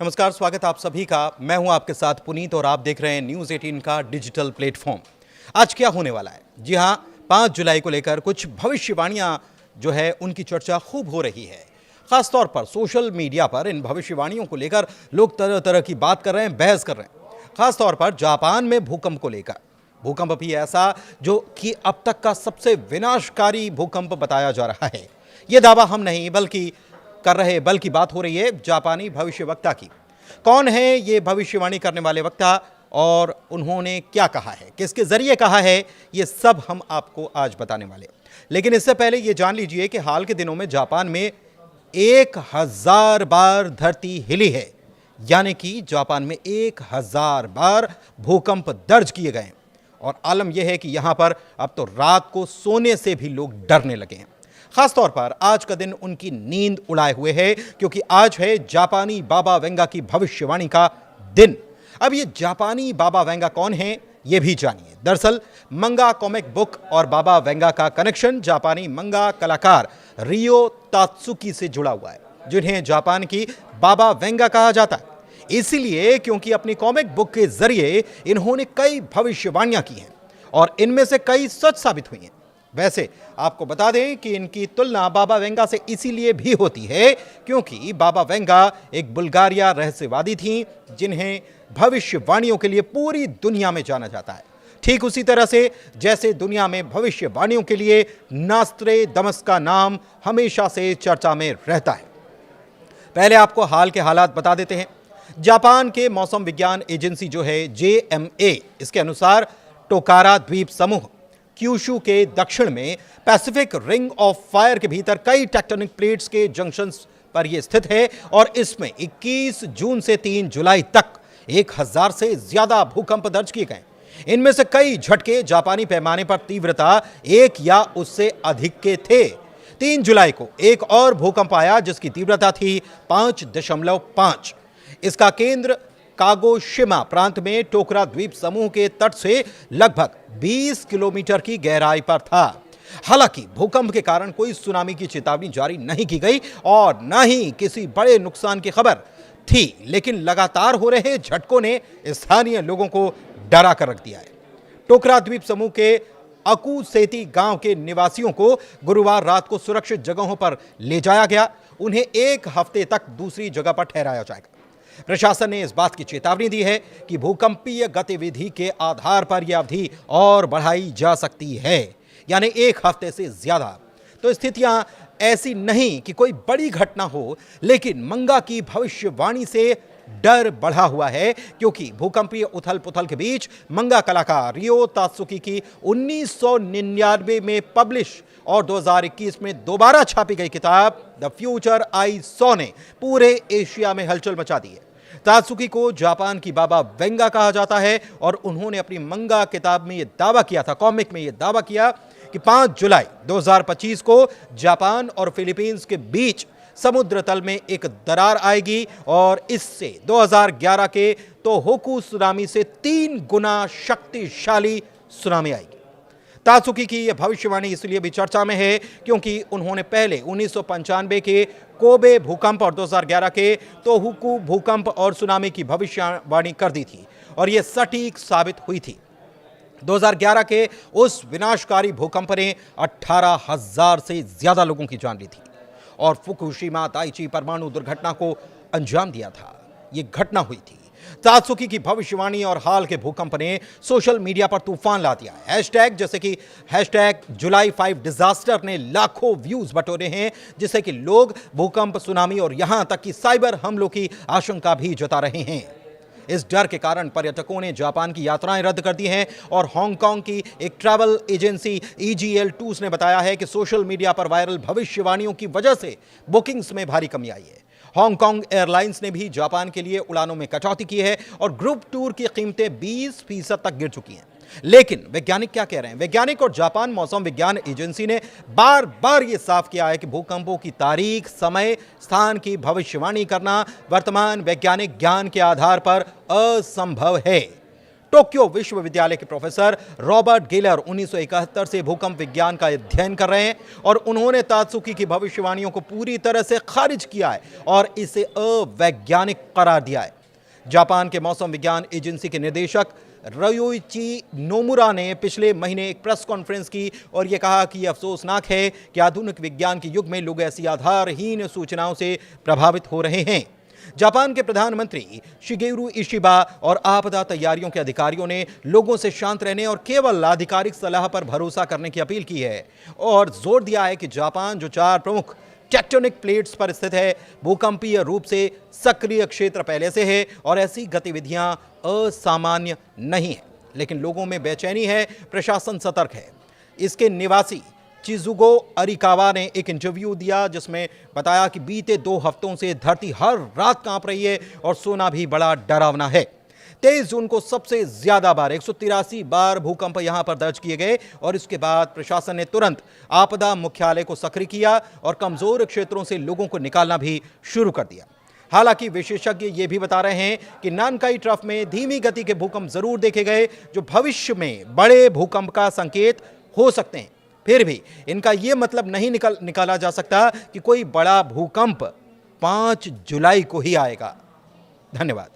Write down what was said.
नमस्कार, स्वागत है आप सभी का। मैं हूं आपके साथ पुनीत और आप देख रहे हैं न्यूज़ 18 का डिजिटल प्लेटफॉर्म। आज क्या होने वाला है? जी हां, 5 जुलाई को लेकर कुछ भविष्यवाणियां जो है उनकी चर्चा खूब हो रही है। खासतौर पर सोशल मीडिया पर इन भविष्यवाणियों को लेकर लोग तरह तरह की बात कर रहे हैं, बहस कर रहे हैं। खासतौर पर जापान में भूकंप को लेकर, भूकंप भी ऐसा जो कि अब तक का सबसे विनाशकारी भूकंप बताया जा रहा है। यह दावा हम नहीं बल्कि बात हो रही है जापानी भविष्यवक्ता की। कौन है ये भविष्यवाणी करने वाले वक्ता और उन्होंने क्या कहा है, किसके जरिए कहा है, ये सब हम आपको आज बताने वाले। लेकिन इससे पहले ये जान लीजिए कि हाल के दिनों में जापान में 1000 बार धरती हिली है, यानी कि जापान में 1000 बार भूकंप दर्ज किए गए। और आलम यह है कि यहां पर अब तो रात को सोने से भी लोग डरने लगे हैं। खासतौर पर आज का दिन उनकी नींद उड़ाए हुए है, क्योंकि आज है जापानी बाबा वेंगा की भविष्यवाणी का दिन। अब ये जापानी बाबा वेंगा कौन है, ये भी जानिए। दरअसल मंगा कॉमिक बुक और बाबा वेंगा का कनेक्शन जापानी मंगा कलाकार रियो तात्सुकी से जुड़ा हुआ है, जिन्हें जापान की बाबा वेंगा कहा जाता है। इसीलिए क्योंकि अपनी कॉमिक बुक के जरिए इन्होंने कई भविष्यवाणियां की हैं और इनमें से कई सच साबित हुई हैं। वैसे आपको बता दें कि इनकी तुलना बाबा वेंगा से इसीलिए भी होती है क्योंकि बाबा वेंगा एक बुल्गारिया रहस्यवादी थीं, जिन्हें भविष्यवाणियों के लिए पूरी दुनिया में जाना जाता है। ठीक उसी तरह से जैसे दुनिया में भविष्यवाणियों के लिए नास्त्रे दमस का नाम हमेशा से चर्चा में रहता है। पहले आपको हाल के हालात बता देते हैं। जापान के मौसम विज्ञान एजेंसी जो है JMA, इसके अनुसार टोकारा द्वीप समूह क्यूशू के दक्षिण में पैसिफिक रिंग ऑफ फायर के भीतर कई टेक्टोनिक प्लेट्स के जंक्शंस पर यह स्थित है और इसमें 21 जून से 3 जुलाई तक 1000 से ज्यादा भूकंप दर्ज किए गए। इनमें से कई झटके जापानी पैमाने पर तीव्रता 1 या उससे अधिक के थे। 3 जुलाई को एक और भूकंप आया जिसकी तीव्रता थी 5.5। इसका केंद्र कागोशिमा प्रांत में टोकरा द्वीप समूह के तट से लगभग 20 किलोमीटर की गहराई पर था। हालांकि भूकंप के कारण कोई सुनामी की चेतावनी जारी नहीं की गई और न ही किसी बड़े नुकसान की खबर थी, लेकिन लगातार हो रहे झटकों ने स्थानीय लोगों को डरा कर रख दिया है। टोकरा द्वीप समूह के अकुसेती गांव के निवासियों को गुरुवार रात को सुरक्षित जगहों पर ले जाया गया। उन्हें 1 हफ्ते तक दूसरी जगह पर ठहराया जाएगा। प्रशासन ने इस बात की चेतावनी दी है कि भूकंपीय गतिविधि के आधार पर यह अवधि और बढ़ाई जा सकती है, यानी 1 हफ्ते से ज्यादा। तो स्थितियां ऐसी नहीं कि कोई बड़ी घटना हो, लेकिन मंगा की भविष्यवाणी से डर बढ़ा हुआ है, क्योंकि भूकंपीय उथल पुथल के बीच मंगा कलाकार रियो तात्सुकी की 1999 में पब्लिश और 2021 में दोबारा छापी गई किताब द फ्यूचर आई सॉ ने पूरे एशिया में हलचल मचा दी है। तात्सुकी को जापान की बाबा वेंगा कहा जाता है और उन्होंने अपनी मंगा किताब में यह दावा किया था, कॉमिक में यह दावा किया कि 5 जुलाई 2025 को जापान और फिलीपींस के बीच समुद्र तल में एक दरार आएगी और इससे 2011 के तोहोकू सुनामी से 3 गुना शक्तिशाली सुनामी आएगी। तात्सुकी की यह भविष्यवाणी इसलिए भी चर्चा में है क्योंकि उन्होंने पहले 1995 के कोबे भूकंप और 2011 के तोहोकू भूकंप और सुनामी की भविष्यवाणी कर दी थी और यह सटीक साबित हुई थी। 2011 के उस विनाशकारी भूकंप ने 18,000 से ज्यादा लोगों की जान ली थी और फुकुशिमा दाइची परमाणु दुर्घटना को अंजाम दिया था। यह घटना हुई थी। तात्सुकी की भविष्यवाणी और हाल के भूकंप ने सोशल मीडिया पर तूफान ला दिया। हैशटैग जैसे कि जुलाई 5 डिजास्टर ने लाखों व्यूज बटोरे हैं, जिससे कि लोग भूकंप, सुनामी और यहां तक कि साइबर हमलों की आशंका भी जता रहे हैं। इस डर के कारण पर्यटकों ने जापान की यात्राएं रद्द कर दी हैं और हांगकांग की एक ट्रैवल एजेंसी EGL टूर्स ने बताया है कि सोशल मीडिया पर वायरल भविष्यवाणियों की वजह से बुकिंग्स में भारी कमी आई है। हांगकांग एयरलाइंस ने भी जापान के लिए उड़ानों में कटौती की है और ग्रुप टूर की कीमतें 20% तक गिर चुकी हैं। लेकिन वैज्ञानिक क्या कह रहे हैं? वैज्ञानिक और जापान मौसम विज्ञान एजेंसी ने बार बार यह साफ किया है कि भूकंपों की तारीख, समय, स्थान की भविष्यवाणी करना वर्तमान वैज्ञानिक ज्ञान के आधार पर असंभव है। टोक्यो विश्वविद्यालय के प्रोफेसर रॉबर्ट गेलर 1971 से भूकंप विज्ञान का अध्ययन कर रहे हैं और उन्होंने तात्सुकी की भविष्यवाणियों को पूरी तरह से खारिज किया है और इसे अवैज्ञानिक करार दिया है। जापान के मौसम विज्ञान एजेंसी के निदेशक रयोइची नोमुरा ने पिछले महीने एक प्रेस कॉन्फ्रेंस की और यह कहा कि यह अफसोसनाक है कि आधुनिक विज्ञान के युग में लोग ऐसी आधारहीन सूचनाओं से प्रभावित हो रहे हैं। जापान के प्रधानमंत्री शिगेरू इशिबा और आपदा तैयारियों के अधिकारियों ने लोगों से शांत रहने और केवल आधिकारिक सलाह पर भरोसा करने की अपील की है और जोर दिया है कि जापान जो 4 प्रमुख टेक्टोनिक प्लेट्स पर स्थित है, भूकंपीय रूप से सक्रिय क्षेत्र पहले से है और ऐसी गतिविधियां असामान्य नहीं है, लेकिन लोगों में बेचैनी है, प्रशासन सतर्क है। इसके निवासी चिजुगो अरिकावा ने एक इंटरव्यू दिया जिसमें बताया कि बीते 2 हफ्तों से धरती हर रात कांप रही है और सोना भी बड़ा डरावना है। 23 जून को सबसे ज्यादा बार 183 बार भूकंप यहां पर दर्ज किए गए और इसके बाद प्रशासन ने तुरंत आपदा मुख्यालय को सक्रिय किया और कमजोर क्षेत्रों से लोगों को निकालना भी शुरू कर दिया। हालांकि विशेषज्ञ ये भी बता रहे हैं कि नानकाई ट्रफ में धीमी गति के भूकंप जरूर देखे गए जो भविष्य में बड़े भूकंप का संकेत हो सकते हैं। फिर भी इनका यह मतलब नहीं निकाला जा सकता कि कोई बड़ा भूकंप 5 जुलाई को ही आएगा। धन्यवाद।